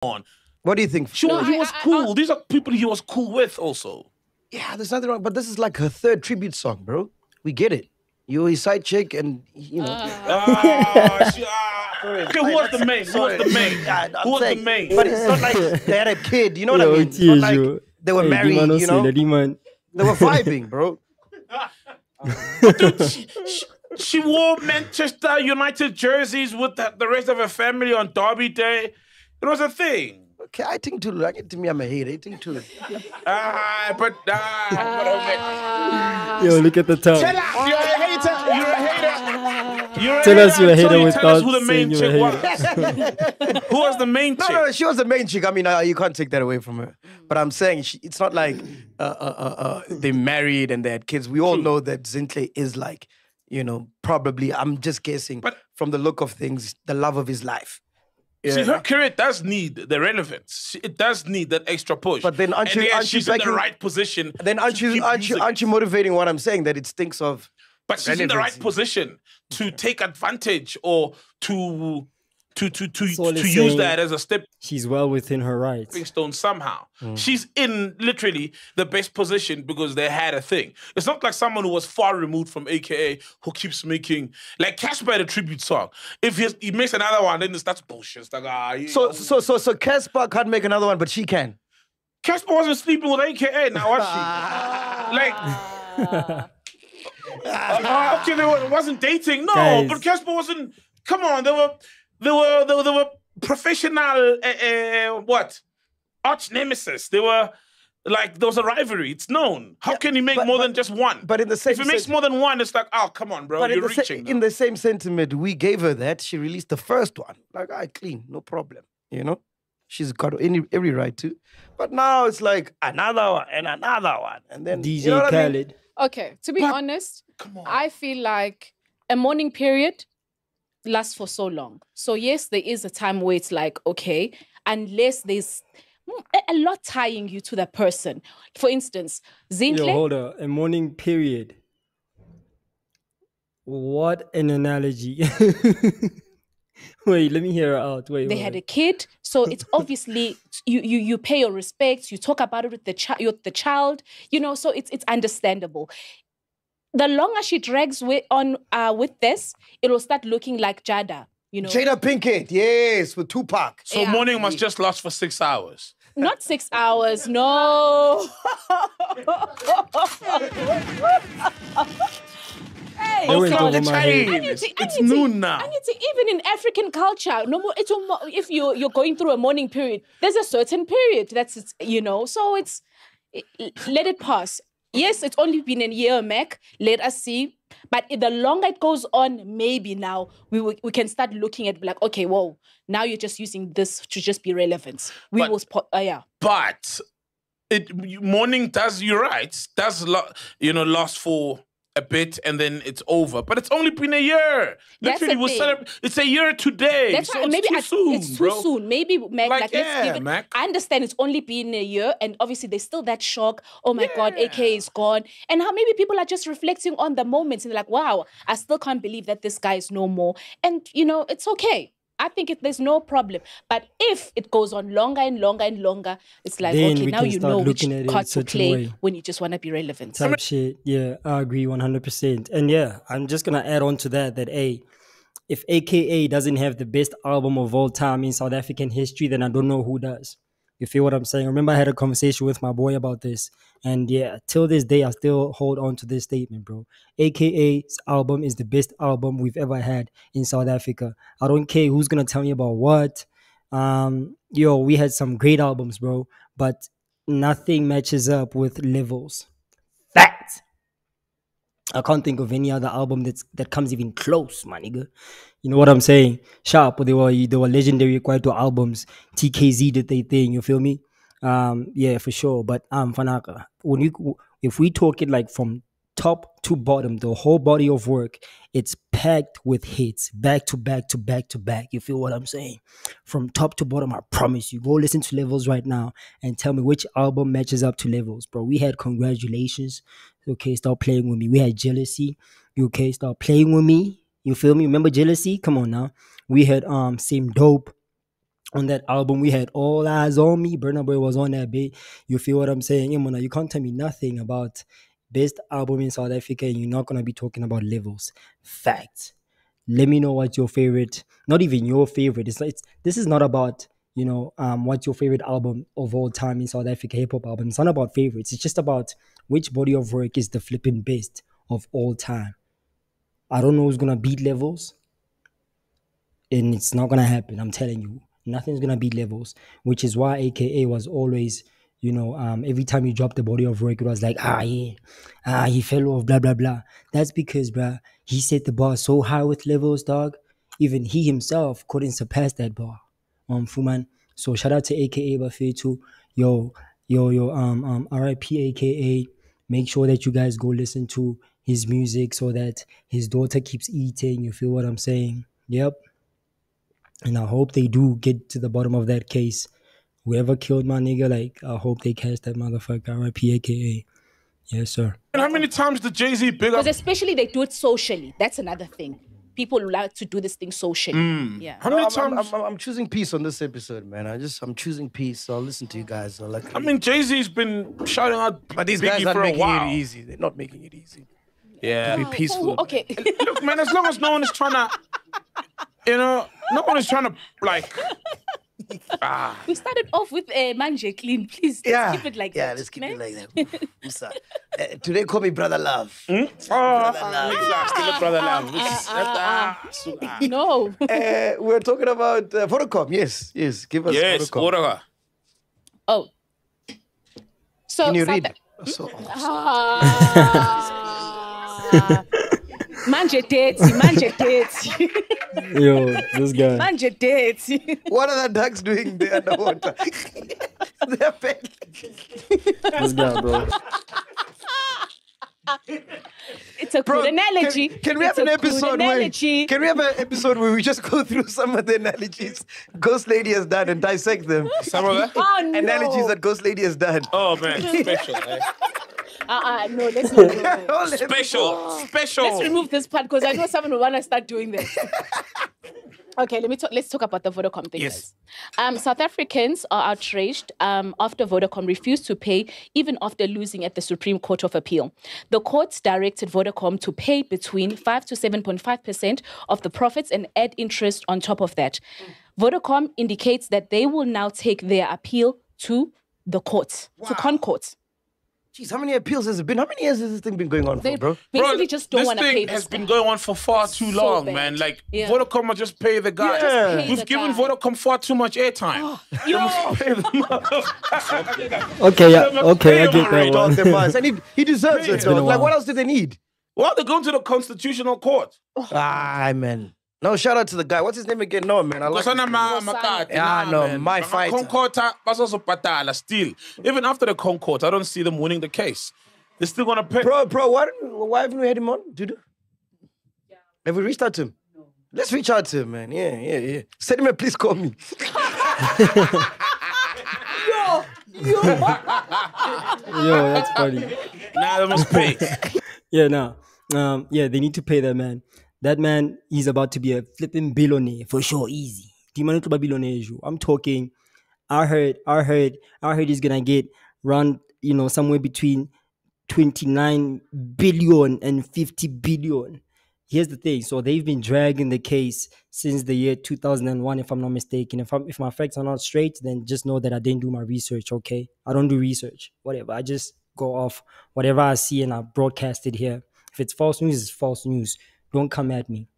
on. What do you think? He was cool. These are people he was cool with also. Yeah, there's nothing wrong. But this is like her third tribute song, bro. We get it. You're his side chick, and you know. Okay, who was the main? Who was the main? Who was the main? But it's not like they had a kid. You know what I mean? It's not like they were married. You know, they were vibing, bro. Dude, she wore Manchester United jerseys with the rest of her family on Derby Day. It was a thing. Okay, I think too. Like to me, I'm a hater. I think too. Yo, look at the tongue. Tell us you're a hater. You're a hater. Tell us you're a hater without who the main saying chick you're a was. Who was the main chick? No, she was the main chick. I mean, you can't take that away from her. But I'm saying it's not like they married and they had kids. We all know that Zintle is like, you know, probably, I'm just guessing, but from the look of things, the love of his life. Yeah. See, her career does need the relevance. It does need that extra push. But then she's in the right position. Then aren't you motivating what I'm saying, that it stinks of? But she's in the right position to take advantage or to use that as a step. She's well within her rights. Stone somehow. She's in literally the best position because they had a thing. It's not like someone who was far removed from AKA who keeps making, like Casper had a tribute song. If he makes another one, then that's bullshit. It's like, so Casper can't make another one, but she can. Casper wasn't sleeping with AKA now, was she? Like okay, they wasn't dating. No, guys. But Casper wasn't. Come on, they were professional. Arch nemesis. They were like, there was a rivalry. It's known. How can he make more than just one? But in the same, if he makes more than one, it's like, oh, come on, bro, you're reaching. In the same sentiment, we gave her that. She released the first one. Like, clean, no problem. You know, she's got every right to. But now it's like another one and another one, and then DJ you know Khaled. I mean? Okay, to be honest, I feel like a mourning period lasts for so long. So yes, there is a time where it's like, okay, unless there's a lot tying you to that person. For instance, Zintle. Yo, hold on. A mourning period. What an analogy. Wait, let me hear her out. Wait. They had a kid, so it's obviously you pay your respects, you talk about it with the child, you know, so it's understandable. The longer she drags with this, it will start looking like Jada, you know. Jada Pinkett, yes, with Tupac. So mourning must just last for 6 hours. Not 6 hours, no. Hey, it's noon now. Even in African culture, no more. It's if you're going through a mourning period, there's a certain period that's, you know. So let it pass. Yes, it's only been a year, Mac. Let us see. But the longer it goes on, maybe now we can start looking at like, okay, whoa, now you're just using this to just be relevant. But mourning does, you're right, does last for a bit and then it's over. But it's only been a year. Literally, it's a year today. That's so why maybe it's too soon. Maybe, Mac, let's give it. Mac. I understand it's only been a year, and obviously there's still that shock. Oh my God, AK is gone. And how maybe people are just reflecting on the moments and they're like, wow, I still can't believe that this guy is no more. And, you know, it's okay. I think there's no problem. But if it goes on longer and longer and longer, it's like, then okay, now you know which card to play when you just want to be relevant. Type shit. Yeah, I agree 100%. And yeah, I'm just going to add on to that, hey, if AKA doesn't have the best album of all time in South African history, then I don't know who does. You feel what I'm saying? I remember I had a conversation with my boy about this. And yeah, till this day, I still hold on to this statement, bro. AKA's album is the best album we've ever had in South Africa. I don't care who's going to tell me about what. We had some great albums, bro. But nothing matches up with Levels. Fact. I can't think of any other album that comes even close, my nigga. You know what I'm saying? Sharp, they were legendary Kwaito albums. TKZ did their thing, you feel me? Yeah, for sure. But Fanaka, if we talk it like from top to bottom, the whole body of work, it's packed with hits, back to back to back to back. You feel what I'm saying? From top to bottom, I promise you. Go listen to Levels right now and tell me which album matches up to Levels, bro. We had Congratulations. Okay, start playing with me. We had Jealousy. Okay, start playing with me. You feel me? Remember Jealousy? Come on now. We had Same Dope. On that album, we had All Eyes on Me. Burna Boy was on that beat. You feel what I'm saying? Imona, you can't tell me nothing about best album in South Africa and you're not going to be talking about levels. Facts. Let me know what's your favorite, not even your favorite. This is not about, what's your favorite album of all time in South Africa, hip hop album. It's not about favorites. It's just about which body of work is the flipping best of all time. I don't know who's going to beat levels. And it's not going to happen. I'm telling you. Nothing's gonna beat levels, which is why AKA was always, every time you drop the body of work, it was like, he fell off, blah blah blah. That's because, bruh, he set the bar so high with levels, dog. Even he himself couldn't surpass that bar. Fuman. So shout out to AKA Bafetu. Yo, RIP AKA. Make sure that you guys go listen to his music so that his daughter keeps eating. You feel what I'm saying? Yep. And I hope they do get to the bottom of that case. Whoever killed my nigga, I hope they catch that motherfucker. RIP AKA. Yes, sir. And how many times did Jay-Z big up? Because especially they do it socially. That's another thing. People like to do this thing socially. Yeah. How many times? I'm choosing peace on this episode, man. I'm choosing peace. So I'll listen to you guys. Jay-Z's been shouting out, but these Biggie guys aren't for a making while. it easy. They're not making it easy. Yeah. To be peaceful. Okay. Look, man, as long as no one is trying to, no one is trying to We started off with Manje Clean. Please, let's keep it like that. Yeah, let's keep it like that. Musa. Today call me Brother Love. Brother Love. No. We're talking about Vodacom. Yes. Give us Vodacom. Vodacom. Oh. So, Can you South- read? So, Manje dates. Yo, this guy. Manje dates. what are the ducks doing there underwater? They're big. This guy, bro. It's a good analogy. Can we have an episode where we just go through some of the analogies Ghost Lady has done and dissect them? Some of that? Oh, no. Analogies that Ghost Lady has done. Oh, man. Special. No, let's not do that. Special. Let's remove this part because I know someone will want to start doing this. Okay, let's talk about the Vodacom thing. Yes. South Africans are outraged after Vodacom refused to pay even after losing at the Supreme Court of Appeal. The courts directed Vodacom to pay between 5 to 7.5% of the profits and add interest on top of that. Vodacom indicates that they will now take their appeal to the courts, to Concourt. Jeez, how many appeals has it been? How many years has this thing been going on for, bro? Basically just don't want to pay this thing has been going on for far too long, bad. man. Yeah. Vodacom will just pay the guy. Yeah. We've given Vodacom far too much airtime. Okay, I get that one. And he deserves it, been a dog. Like, while. what else do they need? Well, they're going to the Constitutional Court. Man. No, shout out to the guy. What's his name again? No, man. I like this guy. My fighter. Concourt, still. Even after the Concourt, I don't see them winning the case. They're still going to pay. Bro, why haven't we had him on, Dudu? Have we reached out to him? No. Let's reach out to him, man. Yeah. Send him a please call me. Yo, that's funny. Nah, they must pay. They need to pay that man. That man, he's about to be a flipping billionaire for sure, easy. I'm talking. I heard he's gonna get around, somewhere between 29 billion and 50 billion. Here's the thing. So they've been dragging the case since the year 2001, if I'm not mistaken. If my facts are not straight, then just know that I didn't do my research, okay? I don't do research, whatever. I just go off whatever I see and I broadcast it here. If it's false news, it's false news. Don't come at me.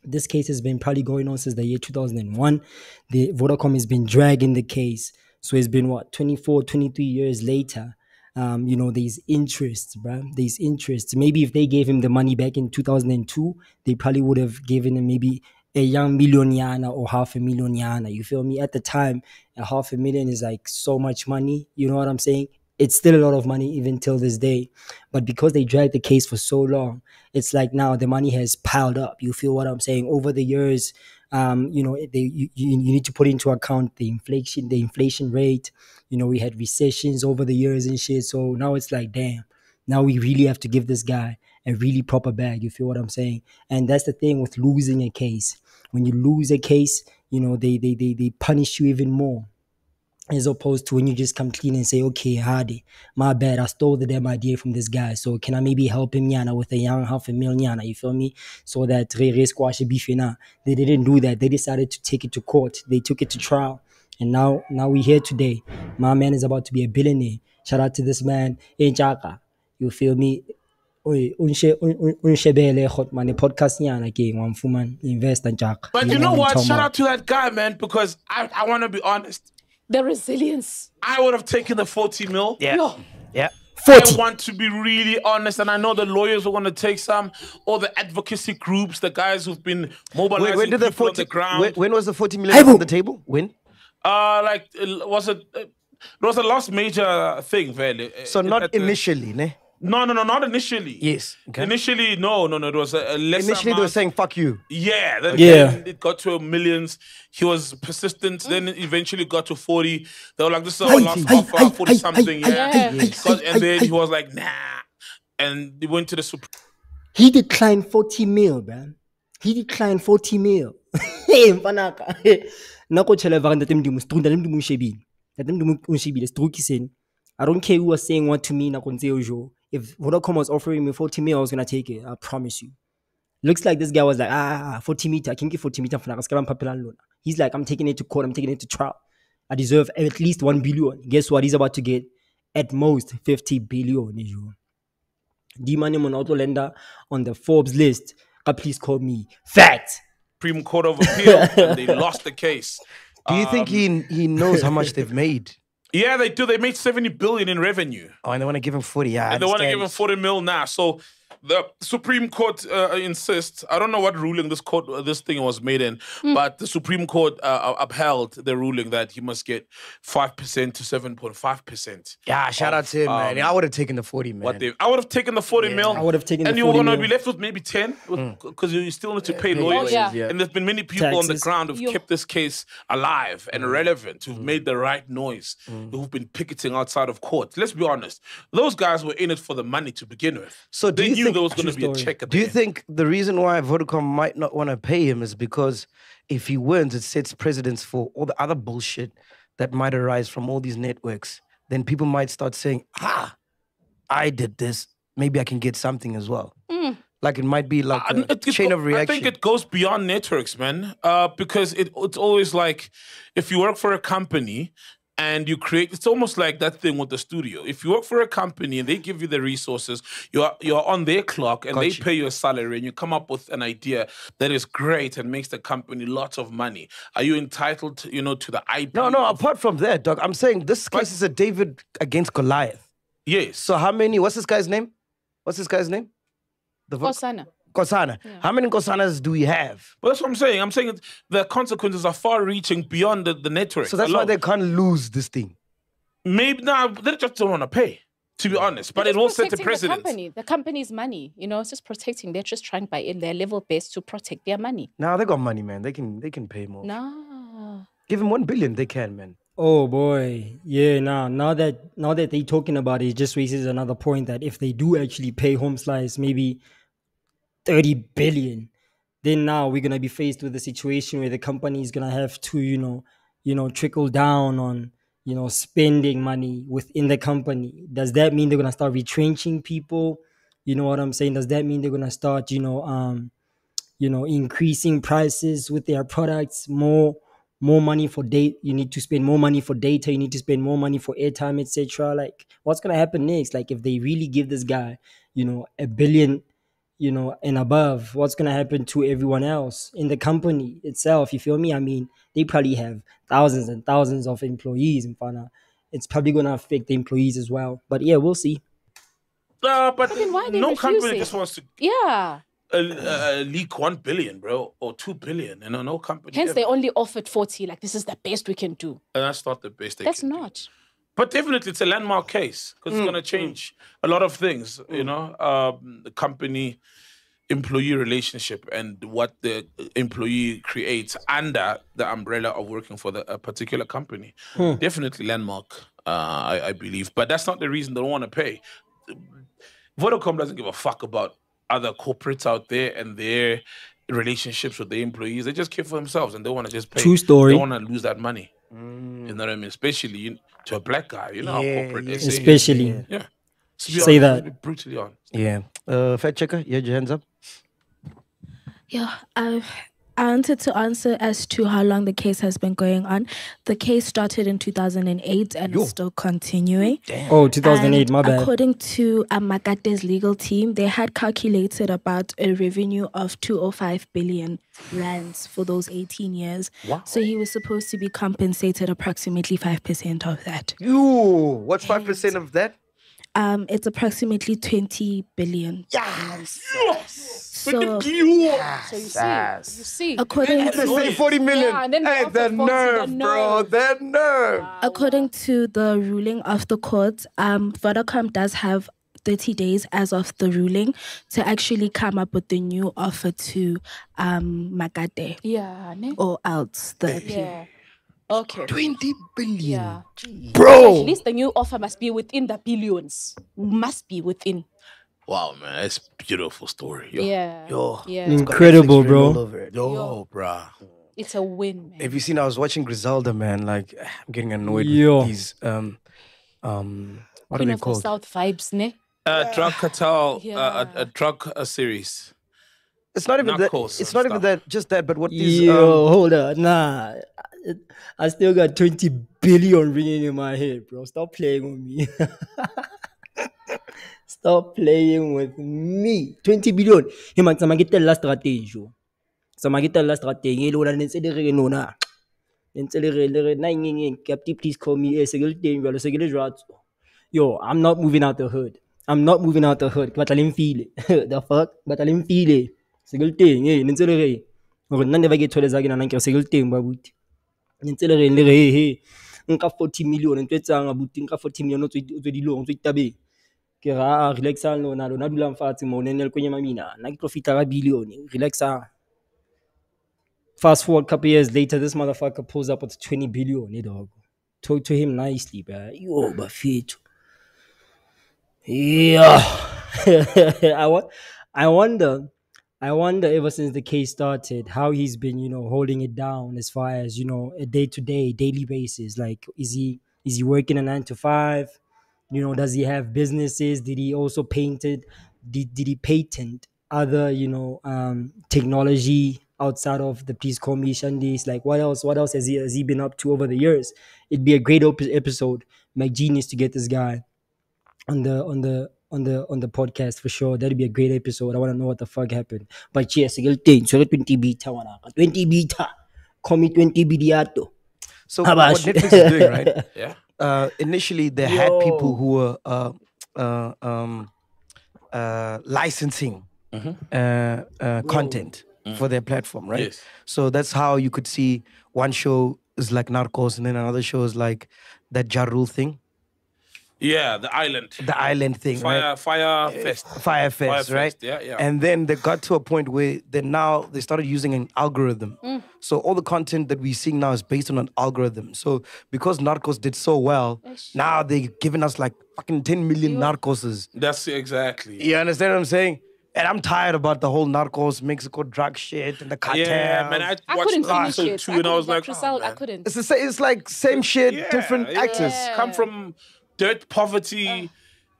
This case has been probably going on since the year 2001. The Vodacom has been dragging the case. So it's been 24, 23 years later. There's interest, bro. There's interest. Maybe if they gave him the money back in 2002, they probably would have given him maybe a young million or $500,000. You feel me? At the time, $500,000 is like so much money. You know what I'm saying? It's still a lot of money even till this day. But because they dragged the case for so long, it's like now the money has piled up. You feel what I'm saying? Over the years, you need to put into account the inflation rate. We had recessions over the years and shit. So now it's like, damn, now we really have to give this guy a really proper bag. You feel what I'm saying? And that's the thing with losing a case. When you lose a case, they punish you even more, as opposed to when you just come clean and say, okay, Hardy, my bad, I stole the damn idea from this guy, so can I maybe help him yana with a young $500,000 yana, you feel me? So that squash beef na. They didn't do that. They decided to take it to court. They took it to trial. And now we're here today. My man is about to be a billionaire. Shout out to this man, Chaka. You feel me? Unshebele hot man, podcast yana ke one invest and Jack. But you know what? Shout out to that guy, man, because I want to be honest. The resilience. I would have taken the 40 mil. Yeah. Yeah. 40. I want to be really honest, and I know the lawyers are going to take some, all the advocacy groups, the guys who've been mobilizing When did the people 40 on the ground. when was the 40 million on the table? When? Was it? It was the last major thing, really. So not initially, ne? No, not initially. Yes. Okay. Initially, no. It was a less Initially, they were saying "fuck you." Yeah, then Yeah. it got to millions. He was persistent. Then it eventually got to 40. They were like, "This is our last offer, 40 something." Yeah, and then he was like, "Nah," and he went to the Supreme. He declined 40 mil, man. He declined 40 mil. Hey, mfanaka. Nako tshela va ntate mdimo strunda le mdimo shebile. Ntate mdimo o shebile strukiseng. I don't care who was saying what to me nako ntse ojo. If Vodacom was offering me 40 mil, I was gonna take it. I promise you. Looks like this guy was like, 40 meter. I can get 40 meter for He's like, I'm taking it to court. I'm taking it to trial. I deserve at least 1 billion. Guess what? He's about to get at most 50 billion. The money auto lender on the Forbes list. Please call me fat. Supreme Court of Appeal, and they lost the case. Do you think he knows how much they've made? Yeah, they do. They made 70 billion in revenue. Oh, and they want to give him 40. Yeah, And they want to give him 40 mil now. So the Supreme Court insists. I don't know what ruling this thing was made in, but the Supreme Court upheld the ruling that he must get 5% to 7.5%. Yeah, shout out to him, man. I would have taken the 40, man. I would have taken the 40 mil. I would have taken the 40 And you're going to mil. be left with maybe 10 because you still need to pay lawyers. Yeah. And there's been many people on the Taxes. ground who've kept this case alive and relevant, who've made the right noise, who've been picketing outside of court. Let's be honest. Those guys were in it for the money to begin with. So do they you knew think- there was going to True be a story. check at Do the you end. think the reason why Vodacom might not want to pay him is because if he wins, it sets precedents for all the other bullshit that might arise from all these networks? Then people might start saying, I did this. Maybe I can get something as well. Like it might be like a chain of reaction. I think it goes beyond networks, man. Because it's always like if you work for a company and you create, it's almost like that thing with the studio. If you work for a company and they give you the resources, you're on their clock and they pay you a salary and you come up with an idea that is great and makes the company lots of money. Are you entitled to, to the IP? No, apart from that, dog, I'm saying this case is a David against Goliath. Yes. So how many, what's this guy's name? Kosana. Kosana. Yeah. How many Kosanas do we have? But that's what I'm saying. I'm saying the consequences are far-reaching beyond the network. So that's why they can't lose this thing. Maybe they just don't want to pay, to be honest. But it will set the precedent. The company's money, it's just protecting. They're just trying by their level best to protect their money. Now they got money, man. They can pay more. No. Give him 1 billion, they can, man. Oh boy, yeah. Now that they talking about it, it just raises another point that if they do actually pay Home Slice maybe 30 billion, then now we're gonna be faced with a situation where the company is gonna have to trickle down on spending money within the company. Does that mean they're gonna start retrenching people? You know what I'm saying? Does that mean they're gonna start increasing prices with their products? More money for data. You need to spend more money for data. You need to spend more money for airtime, etc. Like, what's gonna happen next? Like, if they really give this guy, $1 billion, and above, what's gonna happen to everyone else in the company itself? You feel me? I mean, they probably have thousands and thousands of employees in Fana. It's probably gonna affect the employees as well. But yeah, we'll see. But then why are they no company refusing? just wants to Yeah. leak 1 billion, bro, or 2 billion. No company. Hence, ever. they only offered 40. Like, this is the best we can do. And that's not the best they That's can do. not. But definitely, it's a landmark case because it's going to change a lot of things. The company-employee relationship and what the employee creates under the umbrella of working for a particular company. Definitely landmark, I believe. But that's not the reason they don't want to pay. Vodacom doesn't give a fuck about other corporates out there and their relationships with the employees. They just care for themselves and they want to just pay. True story. They want to lose that money. You know what I mean? Especially to a black guy. You know how corporate SA is. Especially. Yeah. To be Say honest, that. let's be brutally honest. Yeah. Fact checker, you had your hands up. Yeah, I wanted to answer as to how long the case has been going on. The case started in 2008 and is still continuing. Oh, 2008, And my bad. according to Makate's legal team, they had calculated about a revenue of 205 billion rands for those 18 years. Wow. So he was supposed to be compensated approximately 5% of that. What's 5% of that? It's approximately 20 billion. Yes. So So you see. according They say 40 million. Yeah, and then they Hey, offer the 40, nerve, the bro. nerve. The nerve. According to the ruling of the court, Vodacom does have 30 days as of the ruling to actually come up with the new offer to Makate Yeah, ne? or else the appeal. Yeah. Okay. 20 billion. Yeah. Bro. At least the new offer must be within the billions. Must be within. Wow, man. That's a beautiful story. Yo, Yeah. Yo. Yeah. Incredible, Netflix written all bro. over it. Yo bruh. It's a win, man. Have you seen? I was watching Griselda, man. Like, I'm getting annoyed Yo. with these. What are Queen they of the called? South vibes, ne? Drug cartel, Yeah. a drug series. It's not even that. Narcos It's and not even stuff. that. Just that. But what these? Yo, hold on. Nah. I still got 20 billion ringing in my head, bro. Stop playing with me. Stop playing with me. 20 billion. Hey, man, sama kita last strategy. Sama kita last strategy. Ilo na nintse di re no na. Nintse di re na nging. Captain, please call me. Segel ting. Valo segel jwatso. Yo, I'm not moving out the hood. I'm not moving out the hood. Batalim feel it. The fuck? Batalim feel it. Segel ting. Hey, nintse di re. Or none never get told zagi na nang segel ting babuti. Nintse le re he nka 40 million ntwe tsang abuti nka 40 million o tswe dilong o tswe tabeng ke ra relaxang lona dulang fatshe mo ne le kwenye mamina na ke tlo fitla ka billion relaxang. Fast forward a couple years later, this motherfucker pulls up with 20 billion, dog. Talk to him nicely, bro. Yo, bafethu. Yeah. I wonder ever since the case started how he's been, holding it down as far as, a day-to-day, daily basis. Like, is he working a 9 to 5? Does he have businesses? Did he also painted? Did he patent other, technology outside of the Please Call Me Shandies? Like, what else has he been up to over the years? It'd be a great episode. Genius to get this guy on the podcast for sure. That'd be a great episode. I want to know what the fuck happened. But yes, single thing. So 20 beta, 20 beta. Call me 20 bidiato. So what Netflix is doing, right? Yeah. Initially, they had people who were licensing content for their platform, right? Yes. So that's how you could see one show is like Narcos, and then another show is like that Ja Rule thing, Yeah, the island. thing, right? Fire Fest. Fire Fest, right? Yeah, yeah. And then they got to a point where they started using an algorithm. So all the content that we're seeing now is based on an algorithm. So because Narcos did so well, now they're giving us like fucking 10 million Narcoses. That's exactly. You understand what I'm saying? And I'm tired about the whole Narcos, Mexico drug shit and the cartel. Yeah, man. I I watched couldn't finish episode it. 2 and I was like, oh, I man. couldn't. It's like same shit, different actors. Come from dirt, poverty,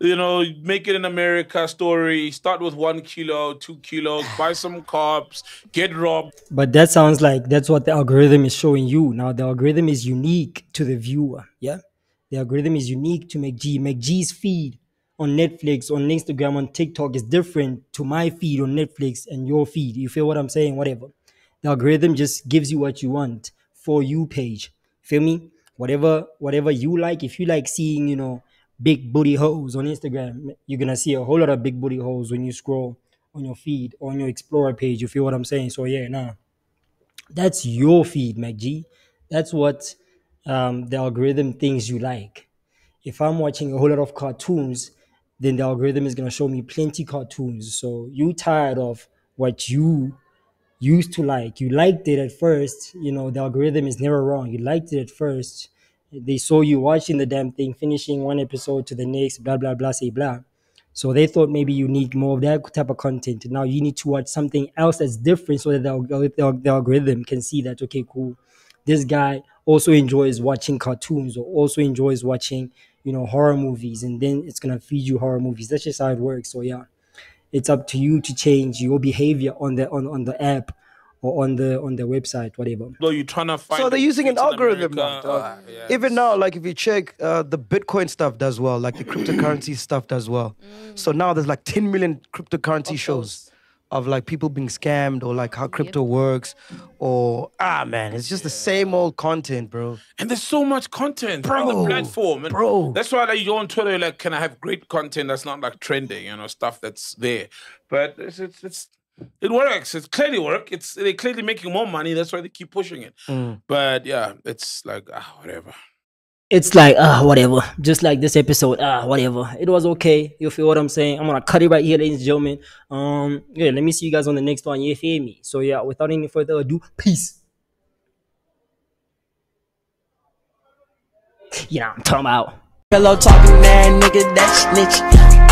make it in America story. Start with 1 kilo, 2 kilos, buy some cops, get robbed. But that sounds like that's what the algorithm is showing you. Now, the algorithm is unique to the viewer. Yeah. The algorithm is unique to McG. McG's feed on Netflix, on Instagram, on TikTok is different to my feed on Netflix and your feed. You feel what I'm saying? Whatever. The algorithm just gives you what you want. For you page. Feel me? Whatever you like. If you like seeing, big booty hoes on Instagram, you're gonna see a whole lot of big booty hoes when you scroll on your feed, on your Explorer page. You feel what I'm saying? So yeah, nah. That's your feed, McG. That's what the algorithm thinks you like. If I'm watching a whole lot of cartoons, then the algorithm is gonna show me plenty cartoons. So you tired of what you used to like. You liked it at first. The algorithm is never wrong. You liked it at first. They saw you watching the damn thing, finishing one episode to the next, blah, blah, blah, say blah. So they thought maybe you need more of that type of content. Now you need to watch something else that's different so that the algorithm can see that, okay, cool, this guy also enjoys watching cartoons or also enjoys watching, horror movies, and then it's gonna feed you horror movies. That's just how it works. So yeah, it's up to you to change your behavior on the app or on the website, whatever. So you're trying to find. So they're using an in algorithm America. now, dog. Yeah, Even now, like if you check, the Bitcoin stuff does well, like the cryptocurrency stuff does well. So now there's like 10 million cryptocurrency shows of like people being scammed or like how crypto works, or man, it's just the same old content, bro. And there's so much content on the platform. And bro. That's why like, you go on Twitter, you're like, can I have great content that's not like trending, stuff that's there. But it works. It's clearly work. They're clearly making more money. That's why they keep pushing it. But yeah, it's like, whatever. It's like, whatever. Just like this episode, whatever. It was okay. You feel what I'm saying? I'm gonna cut it right here, ladies and gentlemen. Yeah, let me see you guys on the next one. You feel me? So yeah, without any further ado, peace. I'm talking about. Hello talking that nigga, that snitch.